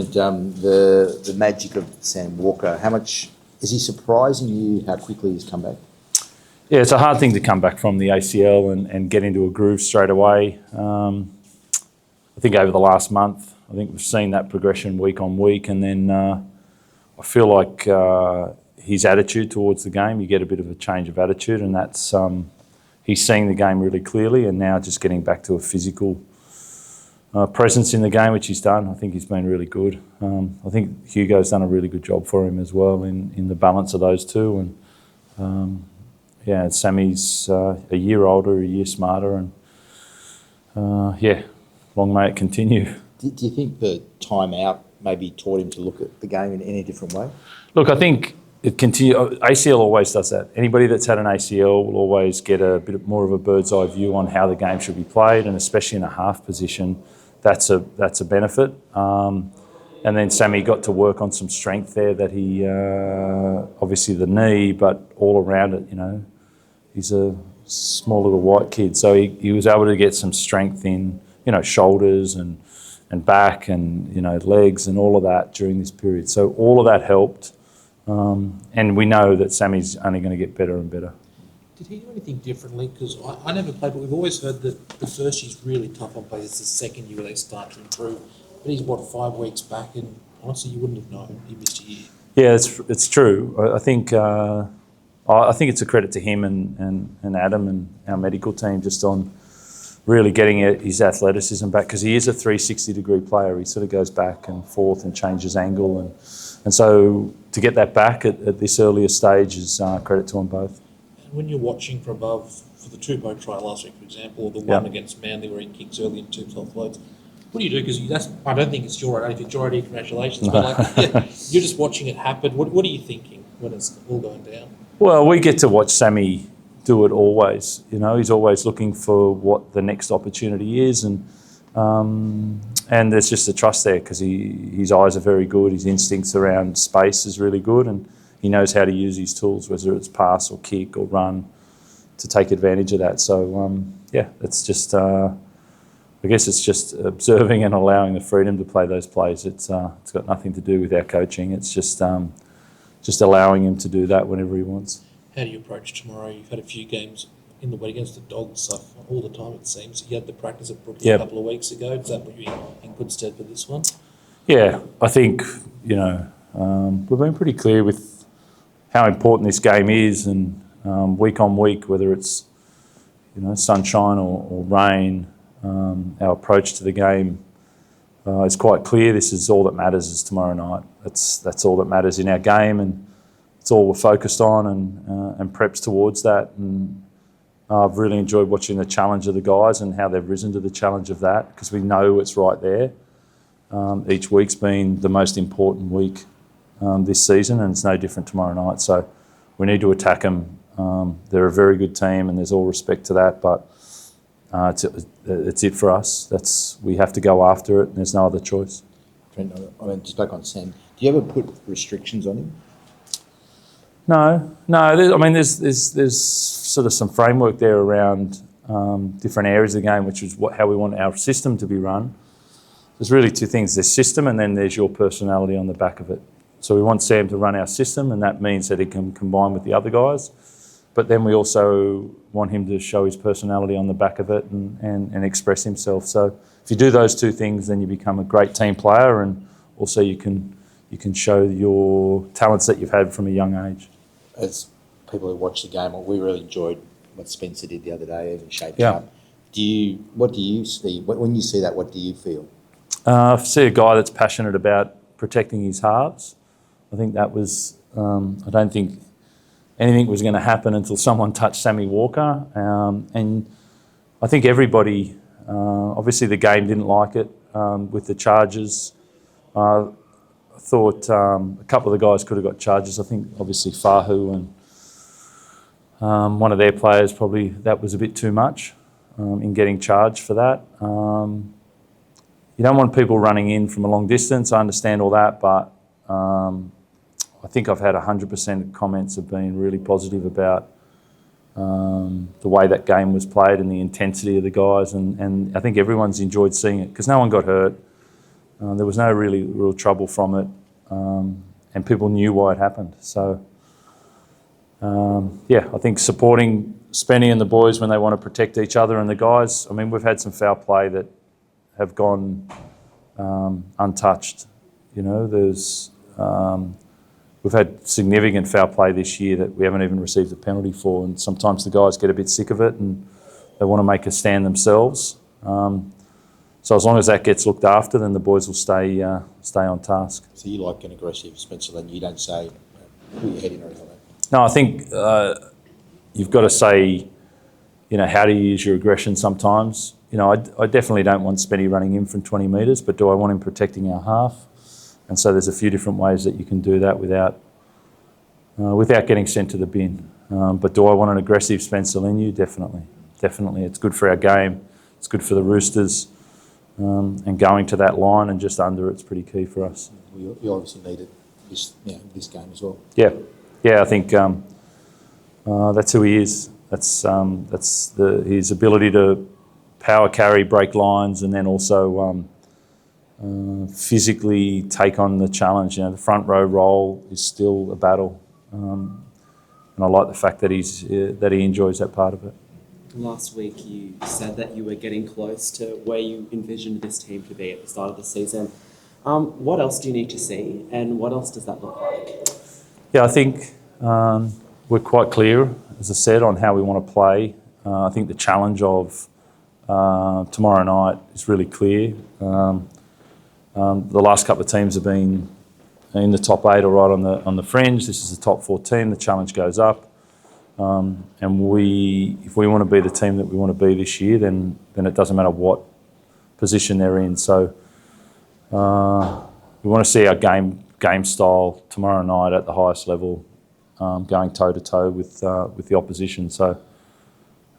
Trent, the magic of Sam Walker, how much is he surprising you how quickly he's come back? Yeah, it's a hard thing to come back from the ACL and get into a groove straight away. I think over the last month, I think we've seen that progression week on week, and then I feel like his attitude towards the game, you get a bit of a change of attitude, and that's he's seeing the game really clearly, and now just getting back to a physical presence in the game, which he's done. I think he's been really good. I think Hugo's done a really good job for him as well in the balance of those two, and yeah, Sammy's a year older, a year smarter, and yeah, long may it continue. Do you think the time out maybe taught him to look at the game in any different way? Look, I think it ACL always does that. Anybody that's had an ACL will always get a bit more of a bird's eye view on how the game should be played, and especially in a half position, that's a benefit. And then Sammy got to work on some strength there that he, obviously the knee, but all around it, you know, he's a small little white kid. So he was able to get some strength in, you know, shoulders and back and, you know, legs and all of that during this period. So all of that helped. And we know that Sammy's only going to get better and better. Did he do anything differently? Because I never played, but we've always heard that the first year's really tough on players. It's the second year where they start to improve. But he's, 5 weeks back, and honestly, you wouldn't have known he missed a year. Yeah, it's true. I think it's a credit to him and Adam and our medical team just on really getting his athleticism back, because he is a 360-degree player. He sort of goes back and forth and changes angle, and so to get that back at this earlier stage is credit to them both. And when you're watching from above, for the two-boat trial last week, for example, or the one against Manly where he kicks early in 2 offloads, what do you do? Because I don't think it's your idea. If it's your idea, congratulations. But you're just watching it happen. What are you thinking when it's all going down? Well, we get to watch Sammy do it always. You know, he's always looking for what the next opportunity is, and there's just a trust there because his eyes are very good. His instincts around space is really good, and he knows how to use his tools, whether it's pass or kick or run, to take advantage of that. So yeah, it's just. I guess it's just observing and allowing the freedom to play those plays. It's got nothing to do with our coaching. It's just allowing him to do that whenever he wants. How do you approach tomorrow? You've had a few games in the wet against the Dogs all the time, it seems. You had the practice at Brook a couple of weeks ago. Does that put you in good stead for this one? Yeah, I think, you know, we've been pretty clear with how important this game is, and week on week, whether it's, you know, sunshine or rain, our approach to the game is quite clear. This is all that matters is tomorrow night. That's all that matters in our game, and it's all we're focused on, and preps towards that. And I've really enjoyed watching the challenge of the guys and how they've risen to the challenge of that, because we know it's right there. Each week's been the most important week this season, and it's no different tomorrow night. So we need to attack them. They're a very good team, and there's all respect to that, but it's it for us. We have to go after it, and there's no other choice. Trent, I mean, just back on Sam, do you ever put restrictions on him? No. I mean, there's sort of some framework there around different areas of the game, which is how we want our system to be run. There's really two things: there's system, and then there's your personality on the back of it. So we want Sam to run our system, and that means that he can combine with the other guys. But then we also want him to show his personality on the back of it and express himself. So if you do those two things, then you become a great team player, and also you can show your talents that you've had from a young age. As people who watch the game, we really enjoyed what Spencer did the other day, even shaped up. What do you see when you see that? What do you feel? I see a guy that's passionate about protecting his halves. I think that was. I don't think anything was going to happen until someone touched Sammy Walker, and I think everybody. Obviously, the game didn't like it with the charges. I thought a couple of the guys could have got charges. I think obviously Fahu and one of their players, probably that was a bit too much in getting charged for that. You don't want people running in from a long distance. I understand all that, but I think I've had 100% comments have been really positive about the way that game was played and the intensity of the guys, and I think everyone's enjoyed seeing it because no one got hurt. There was no real trouble from it, and people knew why it happened. So, I think supporting Spenny and the boys when they want to protect each other and the guys. I mean, we've had some foul play that have gone untouched. You know, we've had significant foul play this year that we haven't even received a penalty for, and sometimes the guys get a bit sick of it and they want to make a stand themselves. So as long as that gets looked after, then the boys will stay on task. So you like an aggressive Spencer, then you don't say, put your head in or anything like that? No, I think you've got to say, you know, how do you use your aggression sometimes? You know, I definitely don't want Spenny running in from 20 metres, but do I want him protecting our half? And so there's a few different ways that you can do that without getting sent to the bin. But do I want an aggressive Spencer Linu? Definitely. It's good for our game. It's good for the Roosters. And going to that line and just under it's pretty key for us. You obviously needed this game as well. Yeah. I think that's who he is. That's his ability to power carry, break lines, and then also physically take on the challenge. You know, the front row role is still a battle, and I like the fact that he enjoys that part of it. Last week you said that you were getting close to where you envisioned this team to be at the start of the season. What else do you need to see, and what else does that look like? Yeah, I think we're quite clear, as I said, on how we want to play. I think the challenge of tomorrow night is really clear. The last couple of teams have been in the top 8 or right on the fringe. This is the top 4 team. The challenge goes up. And if we want to be the team that we want to be this year, then it doesn't matter what position they're in. So we want to see our game style tomorrow night at the highest level, going toe to toe with the opposition. So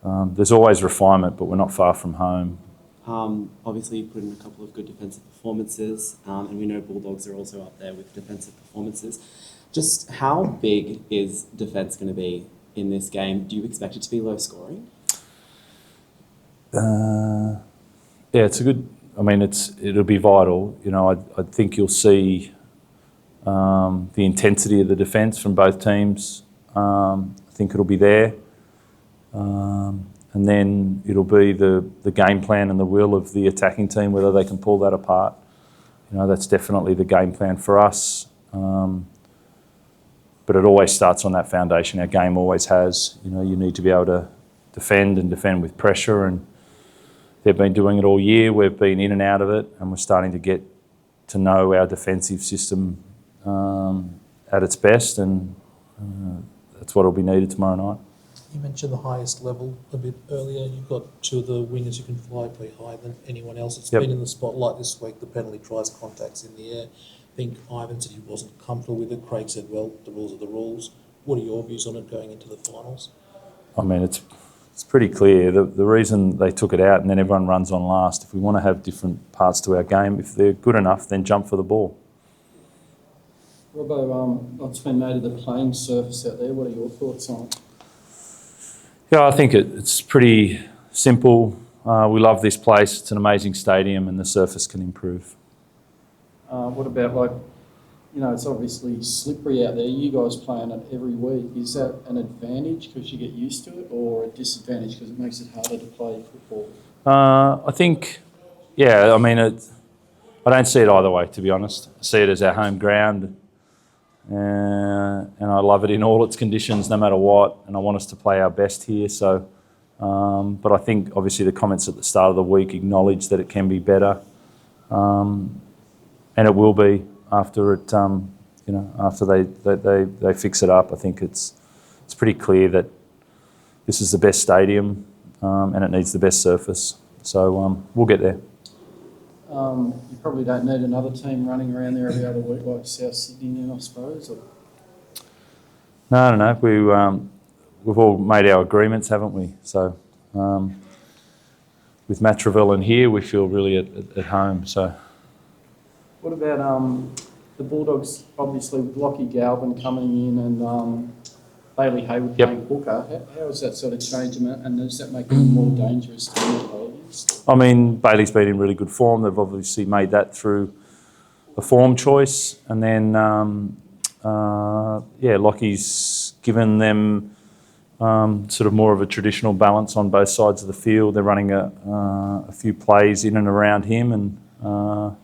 there's always refinement, but we're not far from home. Obviously, you put in a couple of good defensive performances, and we know Bulldogs are also up there with defensive performances. Just how big is defence going to be in this game? Do you expect it to be low scoring? It's a good. I mean, it'll be vital. You know, I think you'll see the intensity of the defence from both teams. I think it'll be there, and then it'll be the game plan and the will of the attacking team, whether they can pull that apart. You know, that's definitely the game plan for us. But it always starts on that foundation. Our game always has. You know, you need to be able to defend with pressure, and they've been doing it all year. We've been in and out of it, and we're starting to get to know our defensive system at its best, and that's what will be needed tomorrow night. You mentioned the highest level a bit earlier. You've got 2 of the wingers who can fly way higher than anyone else. It's been in the spotlight this week, the penalty tries, contacts in the air. I think Ivan said he wasn't comfortable with it. Craig said, well, the rules are the rules. What are your views on it going into the finals? I mean, it's pretty clear. The reason they took it out and then everyone runs on last, if we want to have different parts to our game, if they're good enough, then jump for the ball. Robbo, what's been made of the playing surface out there? What are your thoughts on it? Yeah, I think it's pretty simple. We love this place. It's an amazing stadium and the surface can improve. What about, it's obviously slippery out there. You guys playing it every week. Is that an advantage because you get used to it, or a disadvantage because it makes it harder to play football? I think, I mean, I don't see it either way, to be honest. I see it as our home ground, and I love it in all its conditions, no matter what, and I want us to play our best here. So, but I think, obviously, the comments at the start of the week acknowledge that it can be better. And it will be after it, after they fix it up. I think it's pretty clear that this is the best stadium and it needs the best surface. So we'll get there. You probably don't need another team running around there every other week like South Sydney then, I suppose? Or? No, I don't know. We've all made our agreements, haven't we? So with Matraville and here, we feel really at home. So. What about the Bulldogs, obviously with Lockie Galvin coming in and Bailey Hayward playing hooker? How has that sort of changed them, and does that make them more dangerous to play against? I mean, Bailey's been in really good form. They've obviously made that through a form choice, and then Lockie's given them sort of more of a traditional balance on both sides of the field. They're running a few plays in and around him, and we'll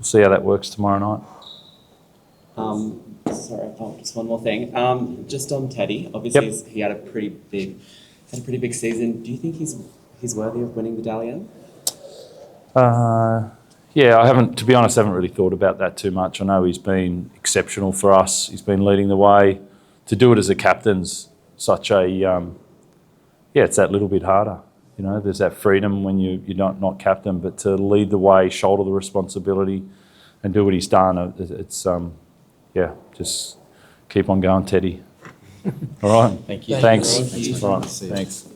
see how that works tomorrow night. Sorry, just one more thing. Just on Teddy, obviously he had a pretty big season. Do you think he's worthy of winning the Dally-M? To be honest, I haven't really thought about that too much. I know he's been exceptional for us. He's been leading the way. To do it as a captain's such a, it's that little bit harder. You know, there's that freedom when you're not captain, but to lead the way, shoulder the responsibility, and do what he's done, it's just keep on going, Teddy. All right. Thank you. Thanks. Thank you. All right. Thanks.